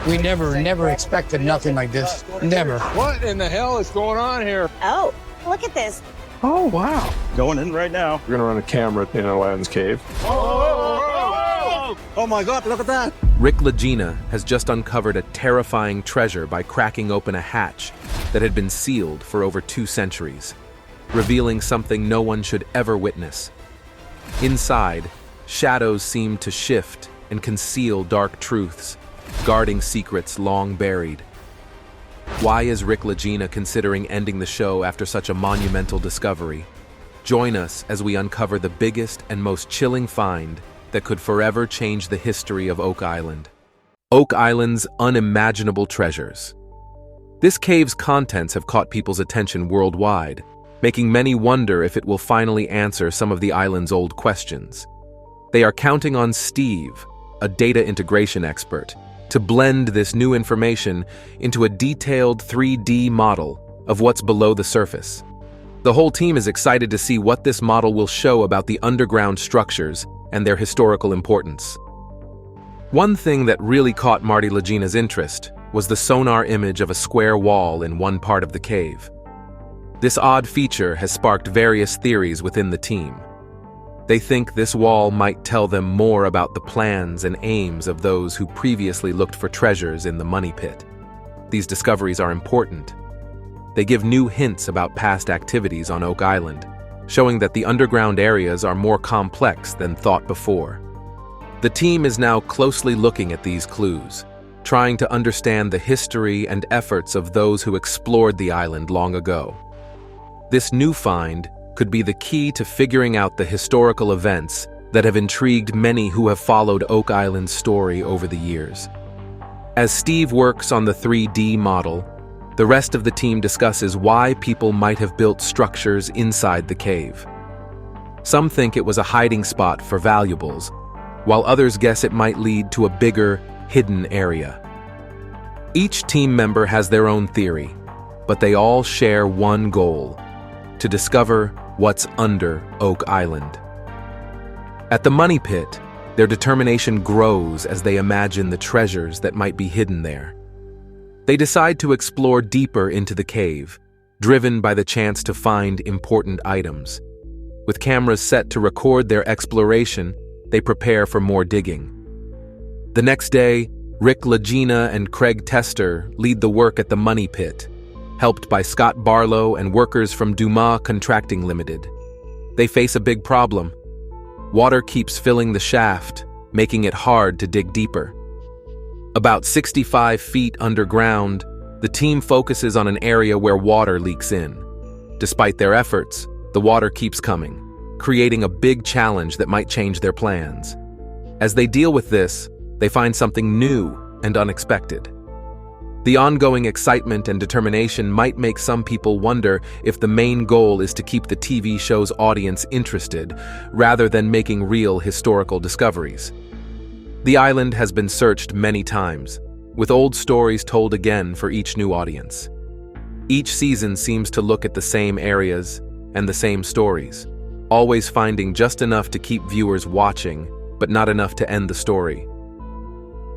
We never expected nothing like this. Never. What in the hell is going on here? Oh, look at this. Oh, wow. Going in right now. We're going to run a camera in Aladdin's cave. Oh my God, look at that. Rick Lagina has just uncovered a terrifying treasure by cracking open a hatch that had been sealed for over 2 centuries, revealing something no one should ever witness. Inside, shadows seem to shift and conceal dark truths, guarding secrets long buried. Why is Rick Lagina considering ending the show after such a monumental discovery? Join us as we uncover the biggest and most chilling find that could forever change the history of Oak Island. Oak Island's unimaginable treasures. This cave's contents have caught people's attention worldwide, making many wonder if it will finally answer some of the island's old questions. They are counting on Steve, a data integration expert, to blend this new information into a detailed 3D model of what's below the surface. The whole team is excited to see what this model will show about the underground structures and their historical importance. One thing that really caught Marty Lagina's interest was the sonar image of a square wall in one part of the cave. This odd feature has sparked various theories within the team. They think this wall might tell them more about the plans and aims of those who previously looked for treasures in the money pit. These discoveries are important. They give new hints about past activities on Oak Island, showing that the underground areas are more complex than thought before. The team is now closely looking at these clues, trying to understand the history and efforts of those who explored the island long ago. This new find could be the key to figuring out the historical events that have intrigued many who have followed Oak Island's story over the years. As Steve works on the 3D model, the rest of the team discusses why people might have built structures inside the cave. Some think it was a hiding spot for valuables, while others guess it might lead to a bigger, hidden area. Each team member has their own theory, but they all share one goal: to discover what's under Oak Island. At the money pit, their determination grows as they imagine the treasures that might be hidden there. They decide to explore deeper into the cave, driven by the chance to find important items. With cameras set to record their exploration, they prepare for more digging. The next day, Rick Lagina and Craig Tester lead the work at the money pit, helped by Scott Barlow and workers from Dumas Contracting Limited. They face a big problem. Water keeps filling the shaft, making it hard to dig deeper. About 65 feet underground, the team focuses on an area where water leaks in. Despite their efforts, the water keeps coming, creating a big challenge that might change their plans. As they deal with this, they find something new and unexpected. The ongoing excitement and determination might make some people wonder if the main goal is to keep the TV show's audience interested, rather than making real historical discoveries. The island has been searched many times, with old stories told again for each new audience. Each season seems to look at the same areas and the same stories, always finding just enough to keep viewers watching, but not enough to end the story.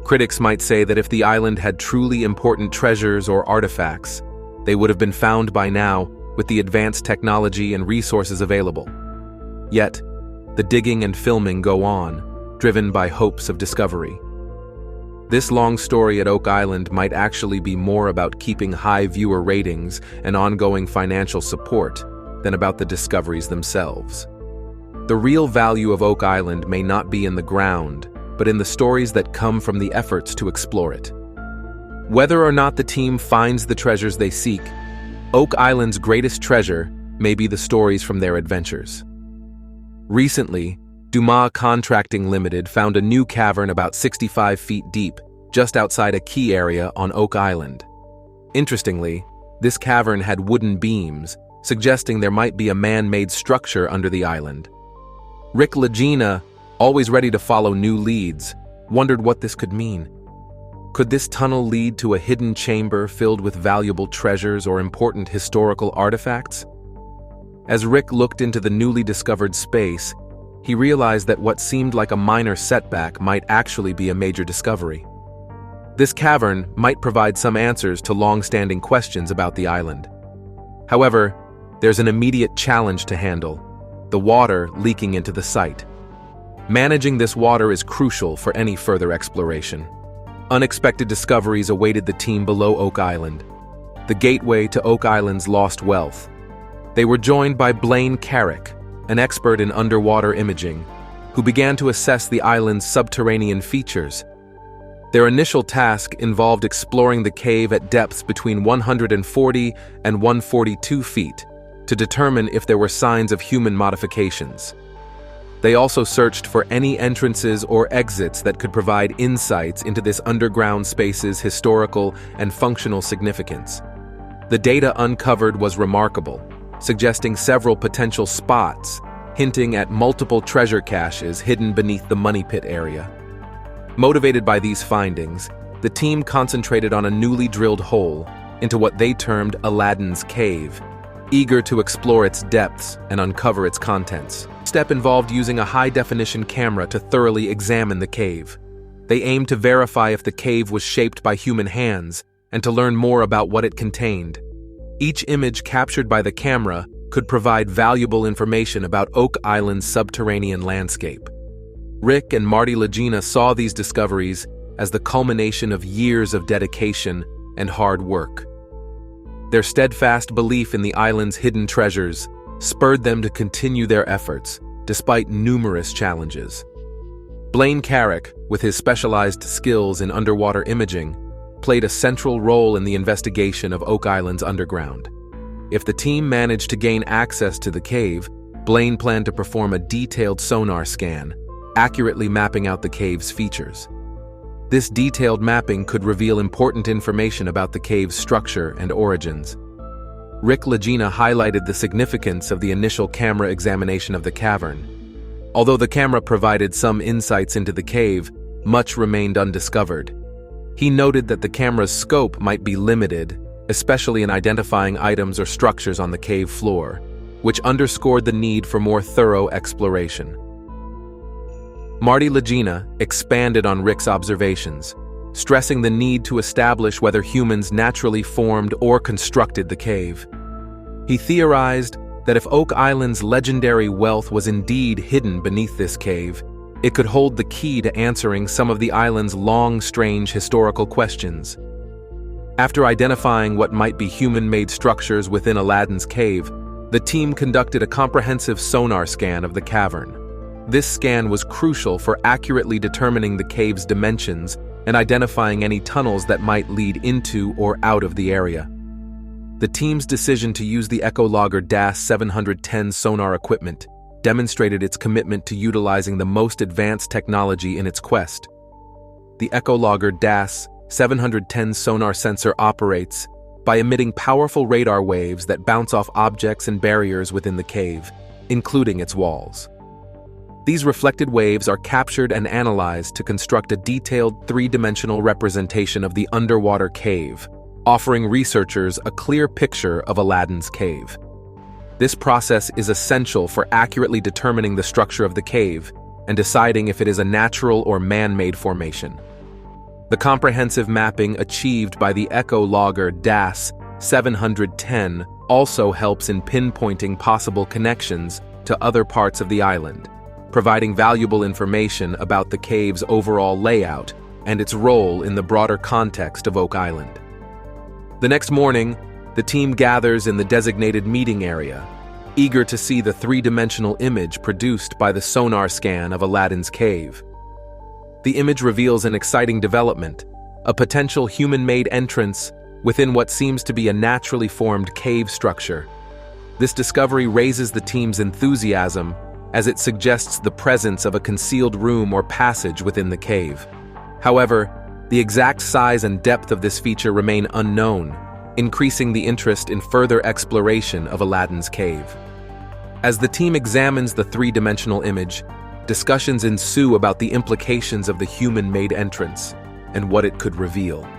Critics might say that if the island had truly important treasures or artifacts, they would have been found by now with the advanced technology and resources available. Yet, the digging and filming go on, driven by hopes of discovery. This long story at Oak Island might actually be more about keeping high viewer ratings and ongoing financial support than about the discoveries themselves. The real value of Oak Island may not be in the ground, but in the stories that come from the efforts to explore it. Whether or not the team finds the treasures they seek, Oak Island's greatest treasure may be the stories from their adventures. Recently, Dumas Contracting Limited found a new cavern about 65 feet deep, just outside a key area on Oak Island. Interestingly, this cavern had wooden beams, suggesting there might be a man-made structure under the island. Rick Lagina, always ready to follow new leads, wondered what this could mean. Could this tunnel lead to a hidden chamber filled with valuable treasures or important historical artifacts? As Rick looked into the newly discovered space, he realized that what seemed like a minor setback might actually be a major discovery. This cavern might provide some answers to long-standing questions about the island. However, there's an immediate challenge to handle: the water leaking into the site. Managing this water is crucial for any further exploration. Unexpected discoveries awaited the team below Oak Island, the gateway to Oak Island's lost wealth. They were joined by Blaine Carrick, an expert in underwater imaging, who began to assess the island's subterranean features. Their initial task involved exploring the cave at depths between 140 and 142 feet to determine if there were signs of human modifications. They also searched for any entrances or exits that could provide insights into this underground space's historical and functional significance. The data uncovered was remarkable, suggesting several potential spots, hinting at multiple treasure caches hidden beneath the money pit area. Motivated by these findings, the team concentrated on a newly drilled hole into what they termed Aladdin's cave, eager to explore its depths and uncover its contents. The step involved using a high-definition camera to thoroughly examine the cave. They aimed to verify if the cave was shaped by human hands and to learn more about what it contained. Each image captured by the camera could provide valuable information about Oak Island's subterranean landscape. Rick and Marty Lagina saw these discoveries as the culmination of years of dedication and hard work. Their steadfast belief in the island's hidden treasures spurred them to continue their efforts, despite numerous challenges. Blaine Carrick, with his specialized skills in underwater imaging, played a central role in the investigation of Oak Island's underground. If the team managed to gain access to the cave, Blaine planned to perform a detailed sonar scan, accurately mapping out the cave's features. This detailed mapping could reveal important information about the cave's structure and origins. Rick Lagina highlighted the significance of the initial camera examination of the cavern. Although the camera provided some insights into the cave, much remained undiscovered. He noted that the camera's scope might be limited, especially in identifying items or structures on the cave floor, which underscored the need for more thorough exploration. Marty Lagina expanded on Rick's observations, stressing the need to establish whether humans naturally formed or constructed the cave. He theorized that if Oak Island's legendary wealth was indeed hidden beneath this cave, it could hold the key to answering some of the island's long, strange historical questions. After identifying what might be human-made structures within Aladdin's cave, the team conducted a comprehensive sonar scan of the cavern. This scan was crucial for accurately determining the cave's dimensions and identifying any tunnels that might lead into or out of the area. The team's decision to use the Echologger DAS 710 sonar equipment demonstrated its commitment to utilizing the most advanced technology in its quest. The Echologger DAS 710 sonar sensor operates by emitting powerful radar waves that bounce off objects and barriers within the cave, including its walls. These reflected waves are captured and analyzed to construct a detailed three-dimensional representation of the underwater cave, offering researchers a clear picture of Aladdin's cave. This process is essential for accurately determining the structure of the cave and deciding if it is a natural or man-made formation. The comprehensive mapping achieved by the Echologger DAS 710 also helps in pinpointing possible connections to other parts of the island, providing valuable information about the cave's overall layout and its role in the broader context of Oak Island. The next morning, the team gathers in the designated meeting area, eager to see the three-dimensional image produced by the sonar scan of Aladdin's cave. The image reveals an exciting development, a potential human-made entrance within what seems to be a naturally formed cave structure. This discovery raises the team's enthusiasm as it suggests the presence of a concealed room or passage within the cave. However, the exact size and depth of this feature remain unknown, increasing the interest in further exploration of Aladdin's cave. As the team examines the three-dimensional image, discussions ensue about the implications of the human-made entrance and what it could reveal.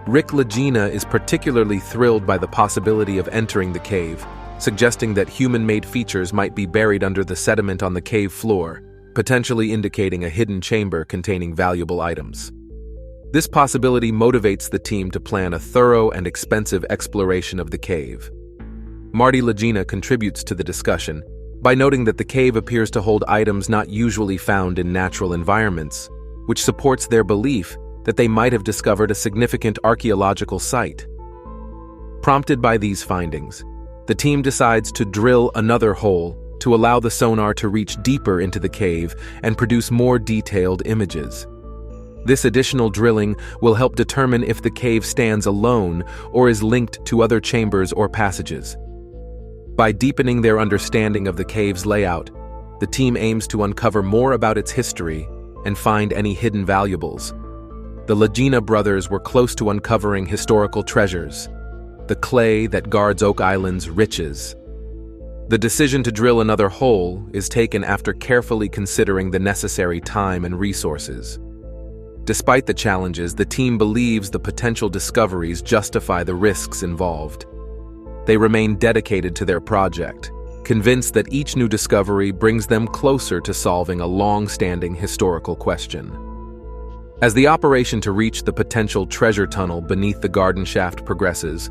Rick Lagina is particularly thrilled by the possibility of entering the cave, suggesting that human-made features might be buried under the sediment on the cave floor, potentially indicating a hidden chamber containing valuable items. This possibility motivates the team to plan a thorough and expensive exploration of the cave. Marty Lagina contributes to the discussion by noting that the cave appears to hold items not usually found in natural environments, which supports their belief that they might have discovered a significant archaeological site. Prompted by these findings, the team decides to drill another hole to allow the sonar to reach deeper into the cave and produce more detailed images. This additional drilling will help determine if the cave stands alone or is linked to other chambers or passages. By deepening their understanding of the cave's layout, the team aims to uncover more about its history and find any hidden valuables. The Lagina brothers were close to uncovering historical treasures, the clay that guards Oak Island's riches. The decision to drill another hole is taken after carefully considering the necessary time and resources. Despite the challenges, the team believes the potential discoveries justify the risks involved. They remain dedicated to their project, convinced that each new discovery brings them closer to solving a long-standing historical question. As the operation to reach the potential treasure tunnel beneath the garden shaft progresses,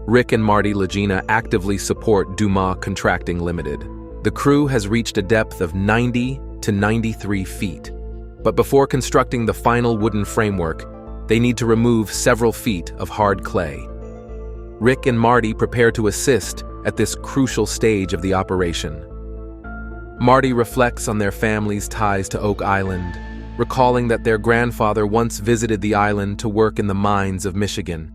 Rick and Marty Lagina actively support Dumas Contracting Limited. The crew has reached a depth of 90 to 93 feet. But before constructing the final wooden framework, they need to remove several feet of hard clay. Rick and Marty prepare to assist at this crucial stage of the operation. Marty reflects on their family's ties to Oak Island, recalling that their grandfather once visited the island to work in the mines of Michigan.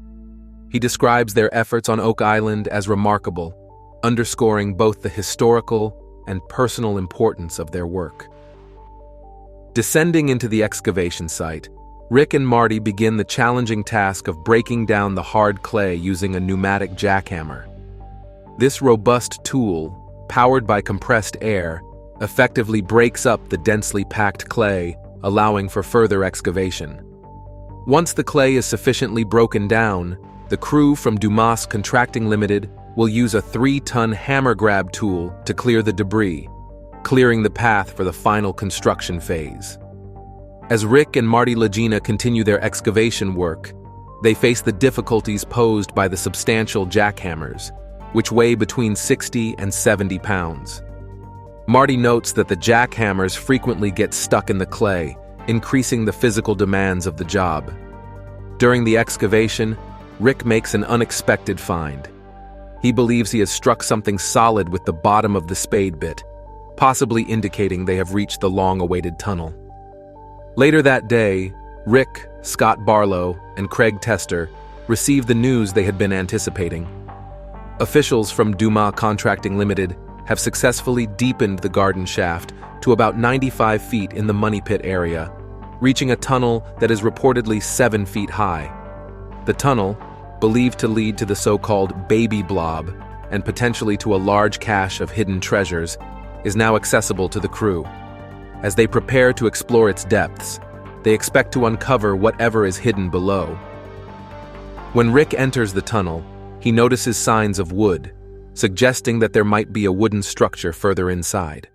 He describes their efforts on Oak Island as remarkable, underscoring both the historical and personal importance of their work. Descending into the excavation site, Rick and Marty begin the challenging task of breaking down the hard clay using a pneumatic jackhammer. This robust tool, powered by compressed air, effectively breaks up the densely packed clay, allowing for further excavation. Once the clay is sufficiently broken down, the crew from Dumas Contracting Limited will use a 3-ton hammer grab tool to clear the debris, clearing the path for the final construction phase. As Rick and Marty Lagina continue their excavation work, they face the difficulties posed by the substantial jackhammers, which weigh between 60 and 70 pounds. Marty notes that the jackhammers frequently get stuck in the clay, increasing the physical demands of the job. During the excavation, Rick makes an unexpected find. He believes he has struck something solid with the bottom of the spade bit, possibly indicating they have reached the long-awaited tunnel. Later that day, Rick, Scott Barlow, and Craig Tester received the news they had been anticipating. Officials from Dumas Contracting Limited have successfully deepened the garden shaft to about 95 feet in the money pit area, reaching a tunnel that is reportedly 7 feet high. The tunnel, believed to lead to the so-called baby blob and potentially to a large cache of hidden treasures, is now accessible to the crew. As they prepare to explore its depths, they expect to uncover whatever is hidden below. When Rick enters the tunnel, he notices signs of wood, suggesting that there might be a wooden structure further inside.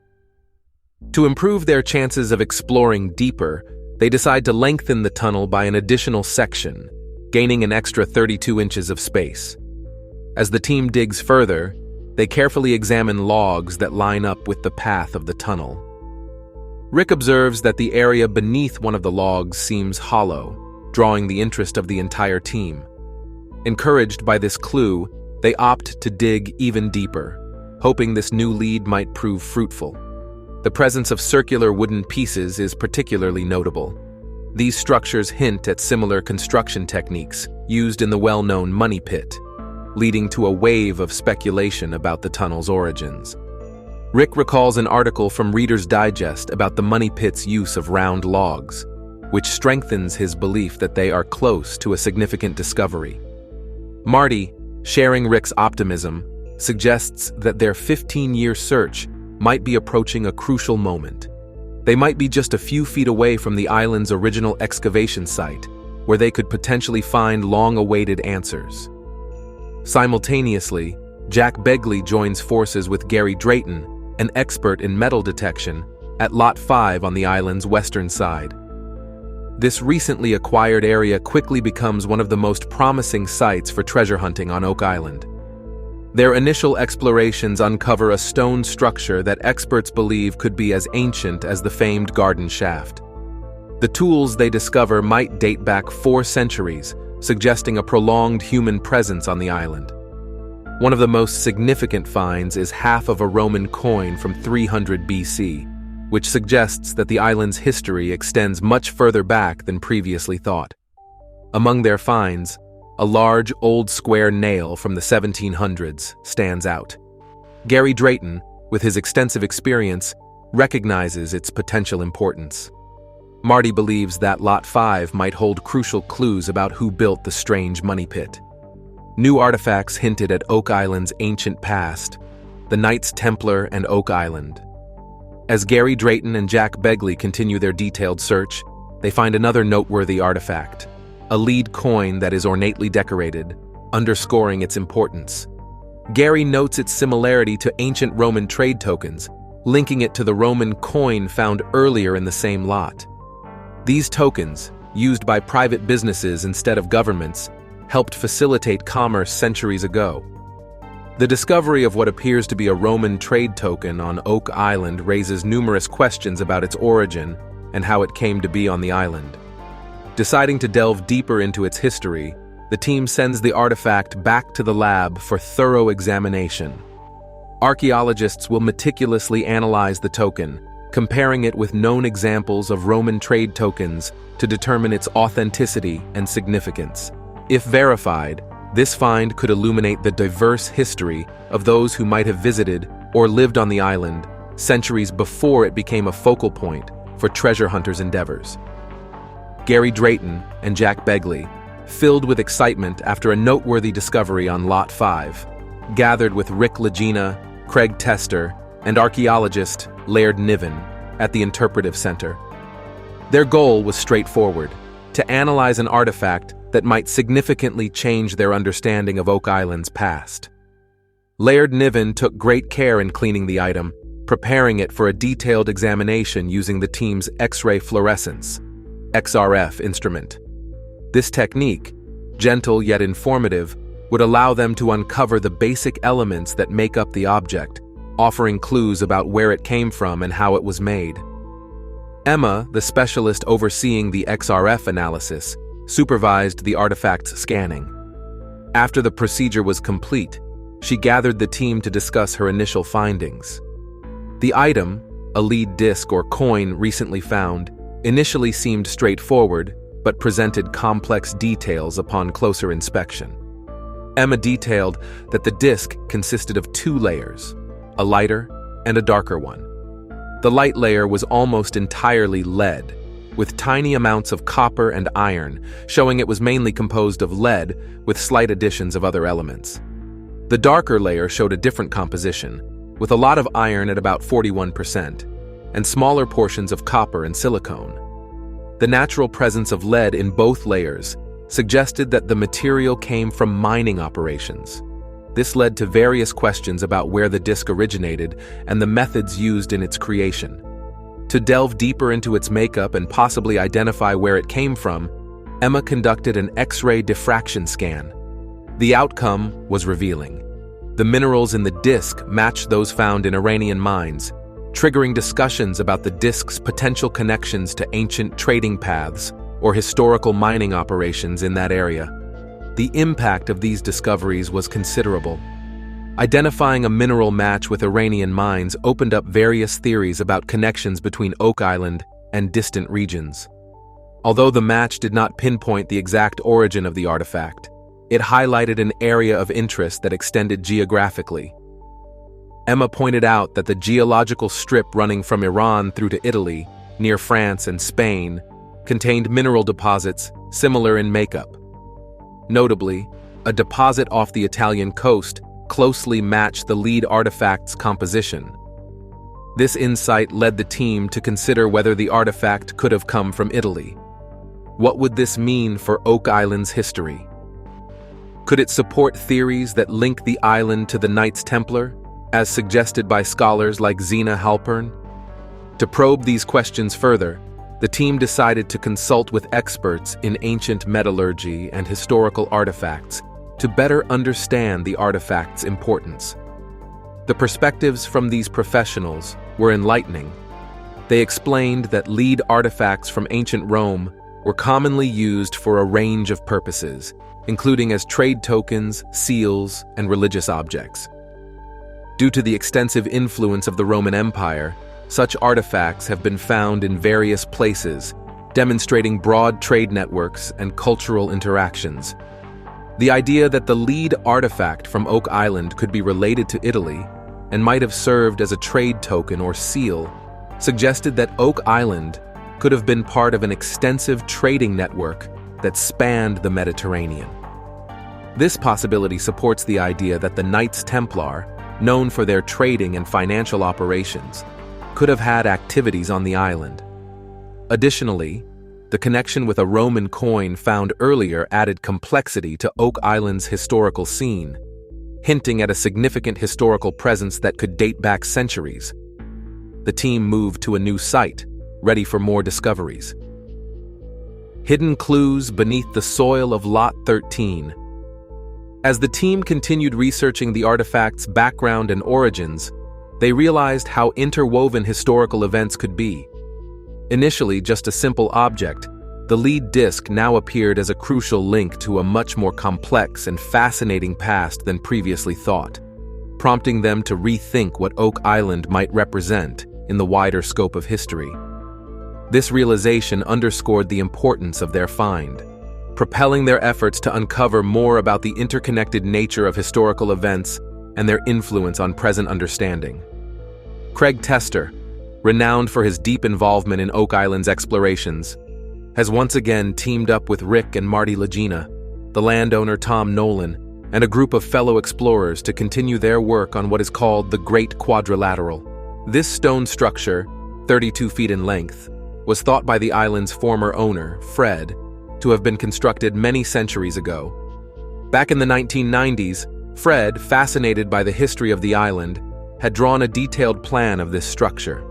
To improve their chances of exploring deeper, they decide to lengthen the tunnel by an additional section, gaining an extra 32 inches of space. As the team digs further, they carefully examine logs that line up with the path of the tunnel. Rick observes that the area beneath one of the logs seems hollow, drawing the interest of the entire team. Encouraged by this clue, they opt to dig even deeper, hoping this new lead might prove fruitful. The presence of circular wooden pieces is particularly notable. These structures hint at similar construction techniques used in the well-known money pit, leading to a wave of speculation about the tunnel's origins. Rick recalls an article from Reader's Digest about the money pit's use of round logs, which strengthens his belief that they are close to a significant discovery. Marty, sharing Rick's optimism, suggests that their 15-year search might be approaching a crucial moment. They might be just a few feet away from the island's original excavation site, where they could potentially find long-awaited answers. Simultaneously, Jack Begley joins forces with Gary Drayton, an expert in metal detection, at Lot 5 on the island's western side. This recently acquired area quickly becomes one of the most promising sites for treasure hunting on Oak Island. Their initial explorations uncover a stone structure that experts believe could be as ancient as the famed garden shaft. The tools they discover might date back 4 centuries, suggesting a prolonged human presence on the island. One of the most significant finds is half of a Roman coin from 300 BC, which suggests that the island's history extends much further back than previously thought. Among their finds, a large old square nail from the 1700s stands out. Gary Drayton, with his extensive experience, recognizes its potential importance. Marty believes that Lot 5 might hold crucial clues about who built the strange money pit. New artifacts hinted at Oak Island's ancient past, the Knights Templar and Oak Island. As Gary Drayton and Jack Begley continue their detailed search, they find another noteworthy artifact, a lead coin that is ornately decorated, underscoring its importance. Gary notes its similarity to ancient Roman trade tokens, linking it to the Roman coin found earlier in the same lot. These tokens, used by private businesses instead of governments, helped facilitate commerce centuries ago. The discovery of what appears to be a Roman trade token on Oak Island raises numerous questions about its origin and how it came to be on the island. Deciding to delve deeper into its history, the team sends the artifact back to the lab for thorough examination. Archaeologists will meticulously analyze the token, comparing it with known examples of Roman trade tokens to determine its authenticity and significance. If verified, this find could illuminate the diverse history of those who might have visited or lived on the island centuries before it became a focal point for treasure hunters' endeavors. Gary Drayton and Jack Begley, filled with excitement after a noteworthy discovery on Lot 5, gathered with Rick Lagina, Craig Tester, and archaeologist Laird Niven at the Interpretive Center. Their goal was straightforward: to analyze an artifact that might significantly change their understanding of Oak Island's past. Laird Niven took great care in cleaning the item, preparing it for a detailed examination using the team's X-ray fluorescence (XRF) instrument. This technique, gentle yet informative, would allow them to uncover the basic elements that make up the object, offering clues about where it came from and how it was made. Emma, the specialist overseeing the XRF analysis, supervised the artifact's scanning. After the procedure was complete, she gathered the team to discuss her initial findings. The item, a lead disc or coin recently found, initially seemed straightforward, but presented complex details upon closer inspection. Emma detailed that the disc consisted of 2 layers, a lighter and a darker one. The light layer was almost entirely lead, with tiny amounts of copper and iron, showing it was mainly composed of lead with slight additions of other elements. The darker layer showed a different composition, with a lot of iron at about 41%, and smaller portions of copper and silicone. The natural presence of lead in both layers suggested that the material came from mining operations. This led to various questions about where the disc originated and the methods used in its creation. To delve deeper into its makeup and possibly identify where it came from, Emma conducted an X-ray diffraction scan. The outcome was revealing. The minerals in the disc matched those found in Iranian mines, triggering discussions about the disc's potential connections to ancient trading paths or historical mining operations in that area. The impact of these discoveries was considerable. Identifying a mineral match with Iranian mines opened up various theories about connections between Oak Island and distant regions. Although the match did not pinpoint the exact origin of the artifact, it highlighted an area of interest that extended geographically. Emma pointed out that the geological strip running from Iran through to Italy, near France and Spain, contained mineral deposits similar in makeup. Notably, a deposit off the Italian coast closely matched the lead artifact's composition. This insight led the team to consider whether the artifact could have come from Italy. What would this mean for Oak Island's history? Could it support theories that link the island to the Knights Templar, as suggested by scholars like Zena Halpern? To probe these questions further, the team decided to consult with experts in ancient metallurgy and historical artifacts to better understand the artifact's importance. The perspectives from these professionals were enlightening. They explained that lead artifacts from ancient Rome were commonly used for a range of purposes, including as trade tokens, seals, and religious objects. Due to the extensive influence of the Roman Empire, such artifacts have been found in various places, demonstrating broad trade networks and cultural interactions. The idea that the lead artifact from Oak Island could be related to Italy and might have served as a trade token or seal suggested that Oak Island could have been part of an extensive trading network that spanned the Mediterranean. This possibility supports the idea that the Knights Templar, known for their trading and financial operations, could have had activities on the island. Additionally, the connection with a Roman coin found earlier added complexity to Oak Island's historical scene, hinting at a significant historical presence that could date back centuries. The team moved to a new site, ready for more discoveries. Hidden clues beneath the soil of Lot 13. As the team continued researching the artifact's background and origins, they realized how interwoven historical events could be. Initially just a simple object, the lead disc now appeared as a crucial link to a much more complex and fascinating past than previously thought, prompting them to rethink what Oak Island might represent in the wider scope of history. This realization underscored the importance of their find, propelling their efforts to uncover more about the interconnected nature of historical events and their influence on present understanding. Craig Tester, renowned for his deep involvement in Oak Island's explorations, has once again teamed up with Rick and Marty Lagina, the landowner Tom Nolan, and a group of fellow explorers to continue their work on what is called the Great Quadrilateral. This stone structure, 32 feet in length, was thought by the island's former owner, Fred, to have been constructed many centuries ago. Back in the 1990s, Fred, fascinated by the history of the island, had drawn a detailed plan of this structure.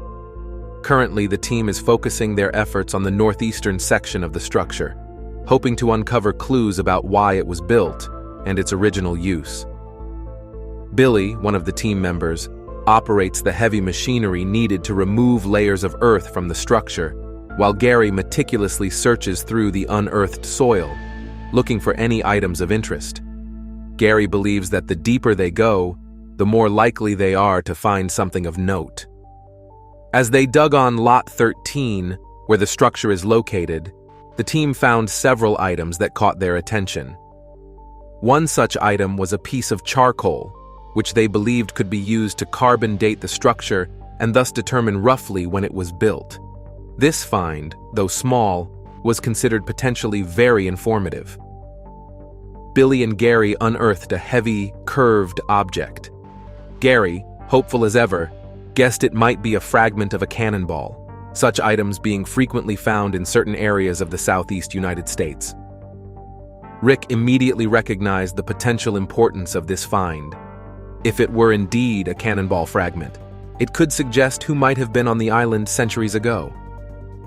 Currently, the team is focusing their efforts on the northeastern section of the structure, hoping to uncover clues about why it was built and its original use. Billy, one of the team members, operates the heavy machinery needed to remove layers of earth from the structure, while Gary meticulously searches through the unearthed soil, looking for any items of interest. Gary believes that the deeper they go, the more likely they are to find something of note. As they dug on Lot 13, where the structure is located, the team found several items that caught their attention. One such item was a piece of charcoal, which they believed could be used to carbon date the structure and thus determine roughly when it was built. This find, though small, was considered potentially very informative. Billy and Gary unearthed a heavy, curved object. Gary, hopeful as ever, guessed it might be a fragment of a cannonball, such items being frequently found in certain areas of the southeast United States. Rick immediately recognized the potential importance of this find. If it were indeed a cannonball fragment, it could suggest who might have been on the island centuries ago.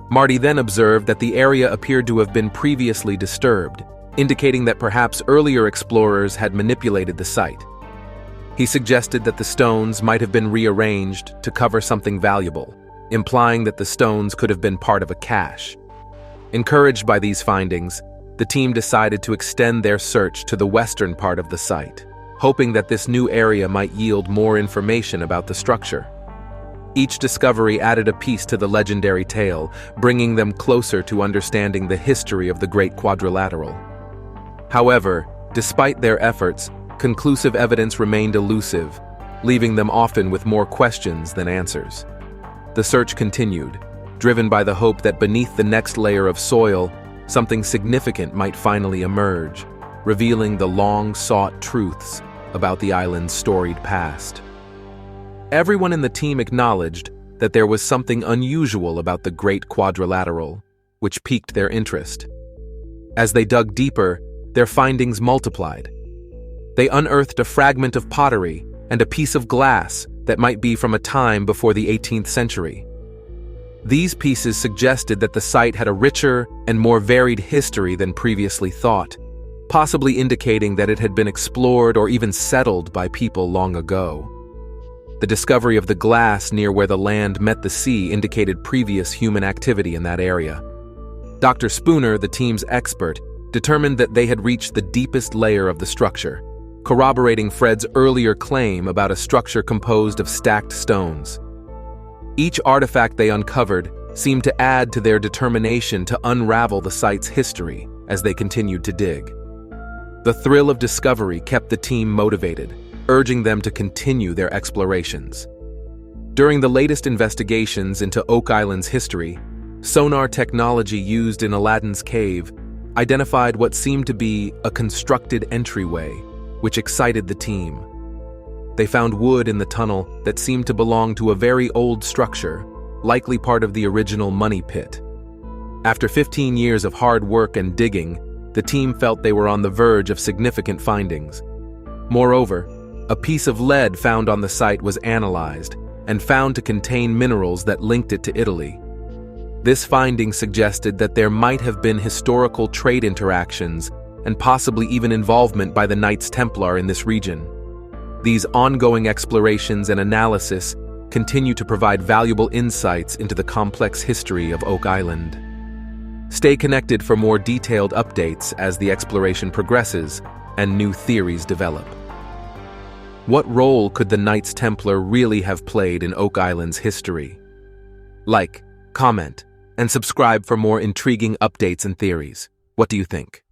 Marty then observed that the area appeared to have been previously disturbed, indicating that perhaps earlier explorers had manipulated the site. He suggested that the stones might have been rearranged to cover something valuable, implying that the stones could have been part of a cache. Encouraged by these findings, the team decided to extend their search to the western part of the site, hoping that this new area might yield more information about the structure. Each discovery added a piece to the legendary tale, bringing them closer to understanding the history of the Great Quadrilateral. However, despite their efforts, conclusive evidence remained elusive, leaving them often with more questions than answers. The search continued, driven by the hope that beneath the next layer of soil, something significant might finally emerge, revealing the long-sought truths about the island's storied past. Everyone in the team acknowledged that there was something unusual about the Great Quadrilateral, which piqued their interest. As they dug deeper, their findings multiplied. They unearthed a fragment of pottery and a piece of glass that might be from a time before the 18th century. These pieces suggested that the site had a richer and more varied history than previously thought, possibly indicating that it had been explored or even settled by people long ago. The discovery of the glass near where the land met the sea indicated previous human activity in that area. Dr. Spooner, the team's expert, determined that they had reached the deepest layer of the structure, corroborating Fred's earlier claim about a structure composed of stacked stones. Each artifact they uncovered seemed to add to their determination to unravel the site's history as they continued to dig. The thrill of discovery kept the team motivated, urging them to continue their explorations. During the latest investigations into Oak Island's history, sonar technology used in Aladdin's cave identified what seemed to be a constructed entryway, which excited the team. They found wood in the tunnel that seemed to belong to a very old structure, likely part of the original money pit. After 15 years of hard work and digging, the team felt they were on the verge of significant findings. Moreover, a piece of lead found on the site was analyzed and found to contain minerals that linked it to Italy. This finding suggested that there might have been historical trade interactions and possibly even involvement by the Knights Templar in this region. These ongoing explorations and analysis continue to provide valuable insights into the complex history of Oak Island. Stay connected for more detailed updates as the exploration progresses and new theories develop. What role could the Knights Templar really have played in Oak Island's history? Like, comment, and subscribe for more intriguing updates and theories. What do you think?